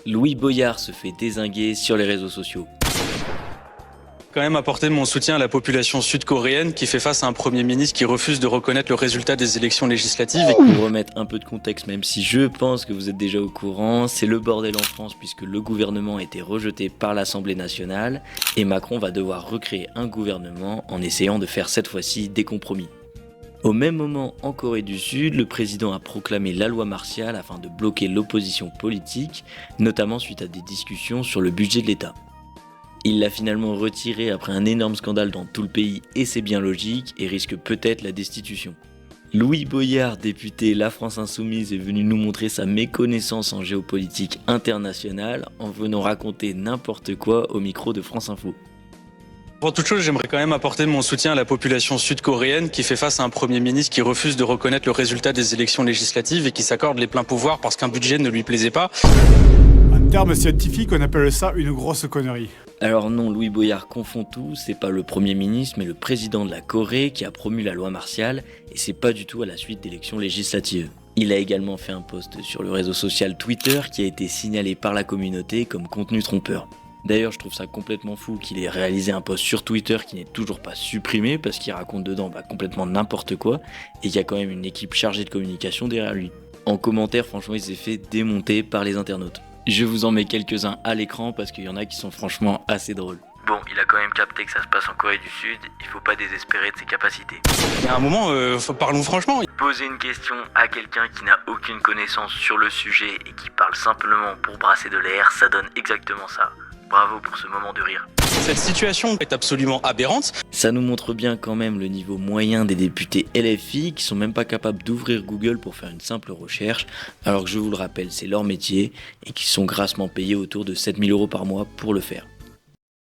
Louis Boyard se fait dézinguer sur les réseaux sociaux. Quand même apporter mon soutien à la population sud-coréenne qui fait face à un Premier ministre qui refuse de reconnaître le résultat des élections législatives. Pour remettre un peu de contexte, même si je pense que vous êtes déjà au courant, c'est le bordel en France puisque le gouvernement a été rejeté par l'Assemblée nationale et Macron va devoir recréer un gouvernement en essayant de faire cette fois-ci des compromis. Au même moment, en Corée du Sud, le président a proclamé la loi martiale afin de bloquer l'opposition politique, notamment suite à des discussions sur le budget de l'État. Il l'a finalement retiré après un énorme scandale dans tout le pays et c'est bien logique et risque peut-être la destitution. Louis Boyard, député La France Insoumise, est venu nous montrer sa méconnaissance en géopolitique internationale en venant raconter n'importe quoi au micro de France Info. Pour toute chose, j'aimerais quand même apporter mon soutien à la population sud-coréenne qui fait face à un Premier ministre qui refuse de reconnaître le résultat des élections législatives et qui s'accorde les pleins pouvoirs parce qu'un budget ne lui plaisait pas. En termes scientifiques, on appelle ça une grosse connerie. Alors non, Louis Boyard confond tout, c'est pas le Premier ministre mais le président de la Corée qui a promu la loi martiale et c'est pas du tout à la suite d'élections législatives. Il a également fait un post sur le réseau social Twitter qui a été signalé par la communauté comme contenu trompeur. D'ailleurs, je trouve ça complètement fou qu'il ait réalisé un post sur Twitter qui n'est toujours pas supprimé parce qu'il raconte dedans complètement n'importe quoi et qu'il y a quand même une équipe chargée de communication derrière lui. En commentaire, franchement, il s'est fait démonter par les internautes. Je vous en mets quelques-uns à l'écran parce qu'il y en a qui sont franchement assez drôles. Bon, il a quand même capté que ça se passe en Corée du Sud, il faut pas désespérer de ses capacités. Il y a un moment, parlons franchement. Poser une question à quelqu'un qui n'a aucune connaissance sur le sujet et qui parle simplement pour brasser de l'air, ça donne exactement ça. Bravo pour ce moment de rire. Cette situation est absolument aberrante. Ça nous montre bien quand même le niveau moyen des députés LFI qui sont même pas capables d'ouvrir Google pour faire une simple recherche, alors que je vous le rappelle, c'est leur métier et qui sont grassement payés autour de 7 000 € par mois pour le faire.